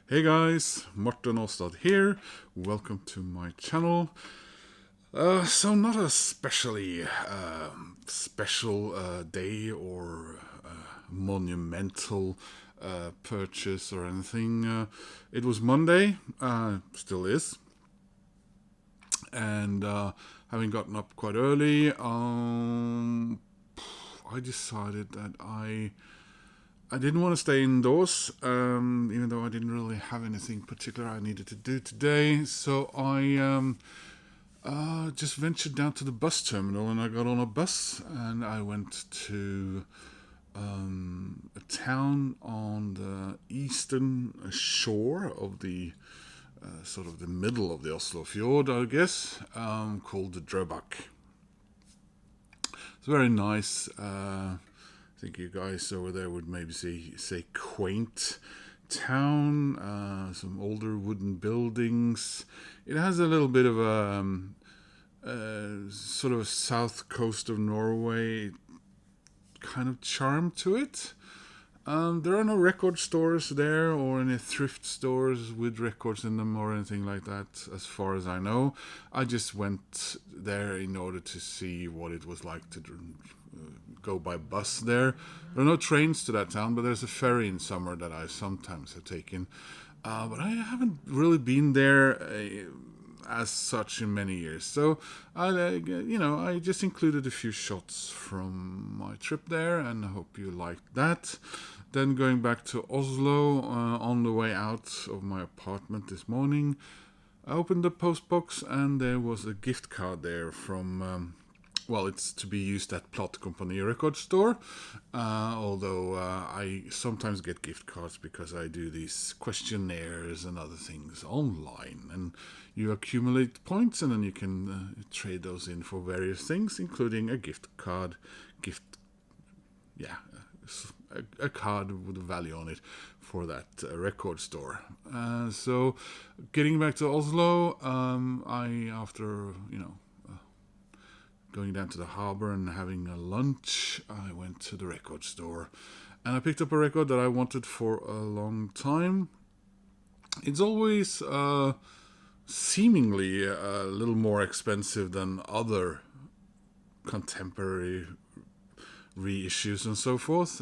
Hey guys, Martin Aastad here. Welcome to my channel. So not a specially special day or monumental purchase or anything. It was Monday, still is, and having gotten up quite early, I decided that I didn't want to stay indoors, even though I didn't really have anything particular I needed to do today. So I just ventured down to the bus terminal and I got on a bus and I went to a town on the eastern shore of the sort of the middle of the Oslo fjord, I guess, called the Drøbak. It's very nice. I think you guys over there would maybe say quaint town, some older wooden buildings. It has a little bit of a sort of a south coast of Norway kind of charm to it. There are no record stores there or any thrift stores with records in them or anything like that, as far as I know. I just went there in order to see what it was like to go by bus there. There are no trains to that town, but there's a ferry in summer that I sometimes have taken. But I haven't really been there as such in many years. So I just included a few shots from my trip there, and I hope you liked that. Then going back to Oslo, on the way out of my apartment this morning, I opened the post box and there was a gift card there from, it's to be used at Plot Company record store, although I sometimes get gift cards because I do these questionnaires and other things online, and you accumulate points and then you can trade those in for various things, including a gift card, a card with a value on it for that record store. So getting back to Oslo, after going down to the harbor and having a lunch, I went to the record store and I picked up a record that I wanted for a long time. It's always seemingly a little more expensive than other contemporary reissues and so forth.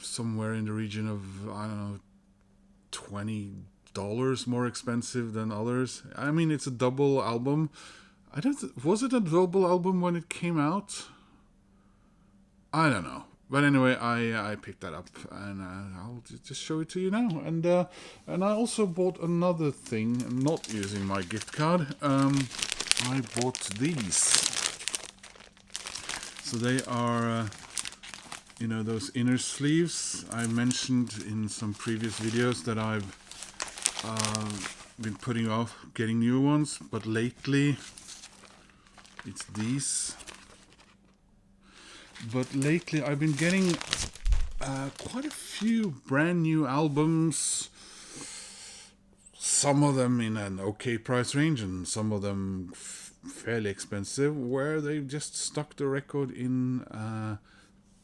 Somewhere in the region of, I don't know, $20 more expensive than others. I mean, it's a double album. Was it a double album when it came out? I don't know. But anyway, I picked that up and I'll just show it to you now. And I also bought another thing, not using my gift card. I bought these. So they are, those inner sleeves. I mentioned in some previous videos that I've been putting off getting new ones, but lately it's these. But lately I've been getting quite a few brand new albums. Some of them in an okay price range and some of them fairly expensive, where they've just stuck the record in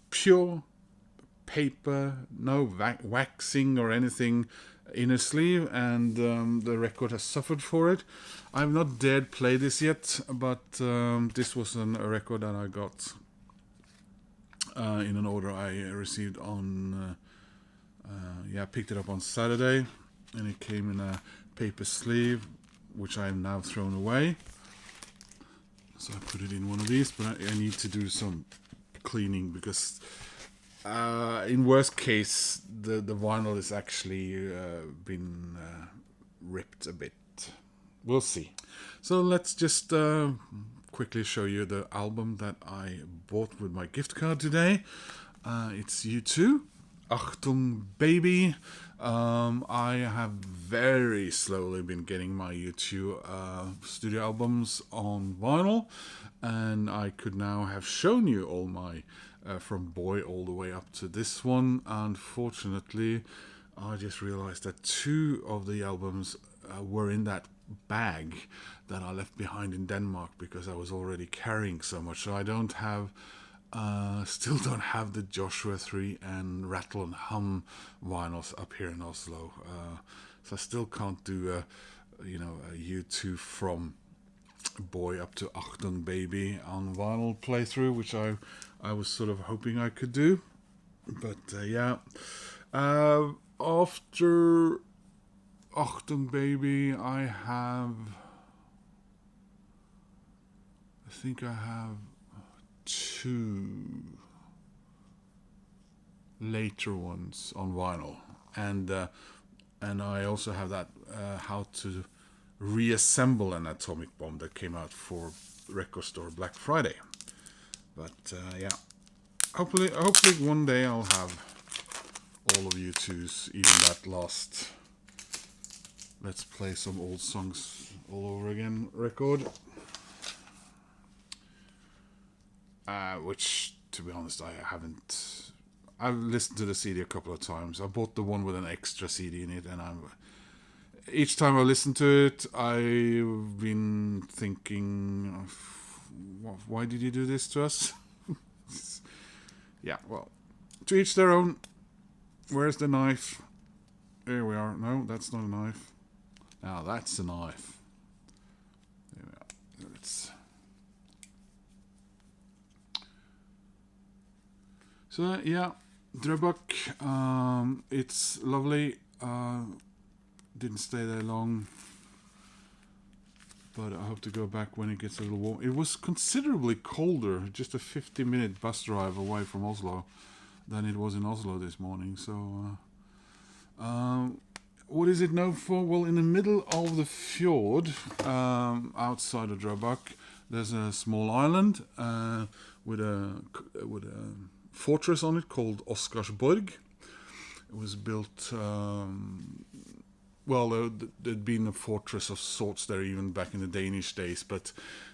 pure paper, no waxing or anything, inner sleeve, and the record has suffered for it. I've not dared play this yet, but this was a record that I got in an order I received on I picked it up on Saturday, and it came in a paper sleeve, which I have now thrown away. So I put it in one of these, but I need to do some cleaning because in worst case the vinyl is actually been ripped a bit. We'll see. So let's just quickly show you the album that I bought with my gift card today. It's U2, Achtung baby. I have very slowly been getting my U2 studio albums on vinyl, and I could now have shown you all my from Boy all the way up to this one. Unfortunately, I just realized that two of the albums were in that bag that I left behind in Denmark because I was already carrying so much, so I don't have Still don't have the Joshua 3 and Rattle and Hum vinyls up here in Oslo. So I still can't do a U2 from Boy up to Achtung Baby on vinyl playthrough, which I was sort of hoping I could do. But yeah. After Achtung Baby, I think I have 2 later ones on vinyl, and I also have that How to Reassemble an Atomic Bomb that came out for Record Store Black Friday. But yeah, hopefully one day I'll have all of U2's, even that last Let's Play Some Old Songs All Over Again record. Which, to be honest, I haven't. I've listened to the CD a couple of times. I bought the one with an extra CD in it, and each time I listen to it, I've been thinking, why did you do this to us? Yeah, well, to each their own. Where's the knife? Here we are. No, that's not a knife. Now that's a knife. There we are. So yeah, Drøbak. It's lovely. Didn't stay there long, but I hope to go back when it gets a little warm. It was considerably colder, just a 50-minute bus drive away from Oslo, than it was in Oslo this morning. So, what is it known for? Well, in the middle of the fjord, outside of Drøbak, there's a small island with a fortress on it called Oscarsborg. It was built. Well, there'd been a fortress of sorts there even back in the Danish days, but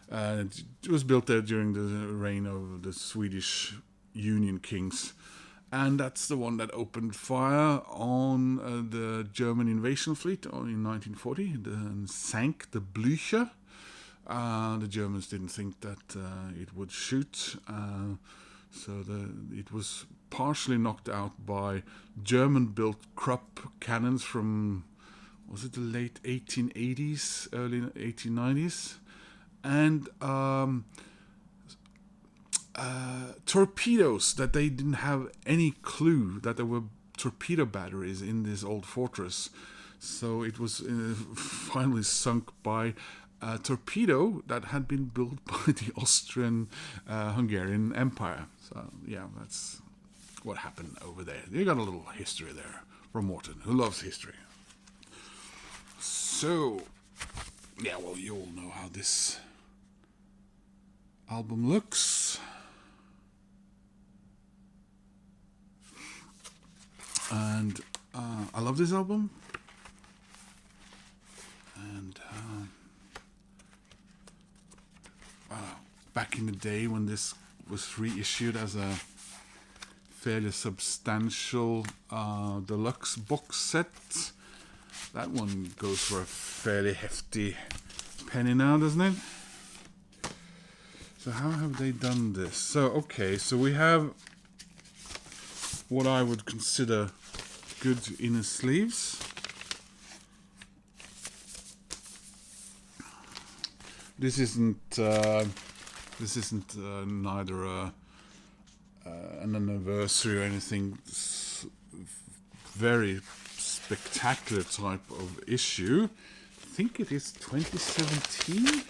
it was built there during the reign of the Swedish Union kings. And that's the one that opened fire on the German invasion fleet in 1940 and sank the Blücher. The Germans didn't think that it would shoot, so it was partially knocked out by German-built Krupp cannons from, was it the late 1880s, early 1890s? And torpedoes that they didn't have any clue that there were torpedo batteries in this old fortress. So it was finally sunk by a torpedo that had been built by the Austrian-Hungarian Empire. So yeah, that's what happened over there. You got a little history there from Morten, who loves history. So, yeah, well, you all know how this album looks. And I love this album. And back in the day when this was reissued as a fairly substantial deluxe box set, that one goes for a fairly hefty penny now, doesn't it? So how have they done this? So, okay, so we have what I would consider good inner sleeves. This isn't neither an anniversary or anything. It's very spectacular type of issue. I think it is 2017.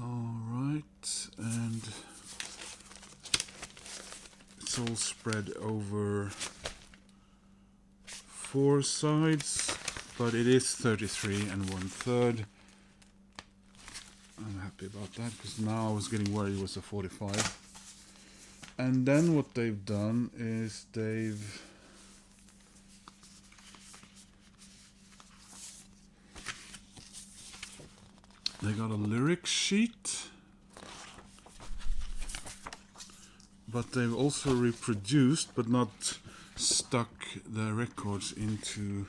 All right, and it's all spread over 4 sides, but it is 33 1/3. I'm happy about that, because now I was getting worried it was a 45. And then what they've done is they got a lyric sheet, but they've also reproduced but not stuck the records into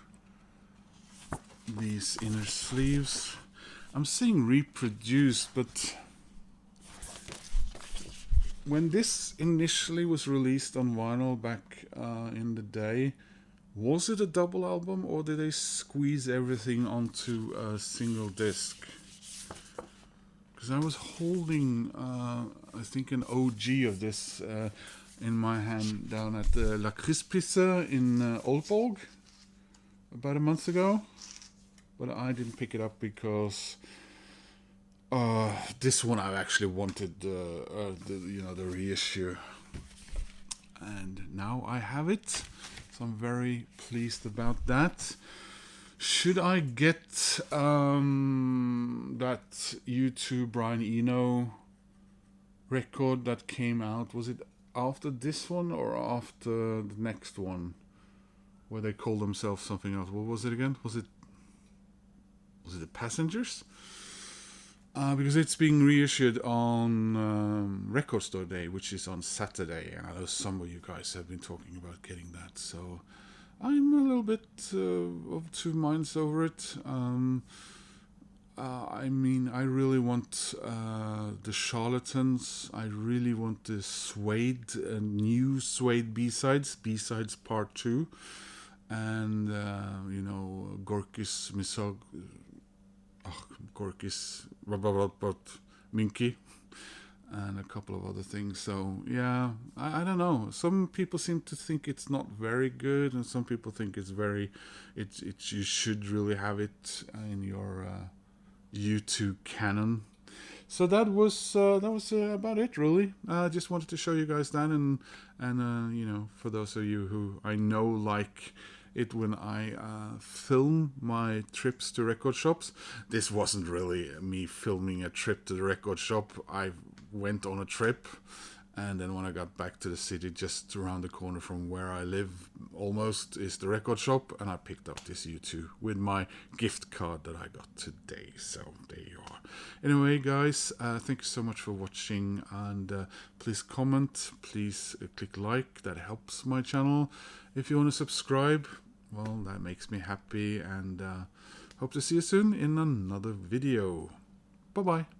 these inner sleeves. I'm saying reproduced, but when this initially was released on vinyl back in the day, was it a double album or did they squeeze everything onto a single disc? Because I was holding, I think, an OG of this in my hand down at the La Crispisse in Aalborg about a month ago, but I didn't pick it up because this one I actually wanted the reissue, and now I have it, so I'm very pleased about that. Should I get that U2 Brian Eno record that came out? Was it after this one or after the next one, where they called themselves something else? What was it again? Was it The Passengers? Because it's being reissued on Record Store Day, which is on Saturday, and I know some of you guys have been talking about getting that, so I'm a little bit of two minds over it. I mean, I really want the Charlatans. I really want the Suede, new Suede B-sides Part 2, and Gorkis Minky, and a couple of other things. So yeah, I don't know. Some people seem to think it's not very good, and some people think it's very. You should really have it in your U2 canon. So that was about it, really. I just wanted to show you guys that, and for those of you who I know like it when I film my trips to record shops. This wasn't really me filming a trip to the record shop. I went on a trip, and then when I got back to the city, just around the corner from where I live almost is the record shop, and I picked up this U2 with my gift card that I got today. So there you are. Anyway, guys, thank you so much for watching, and please comment, please click like. That helps my channel. If you want to subscribe, well, that makes me happy, and hope to see you soon in another video. Bye bye.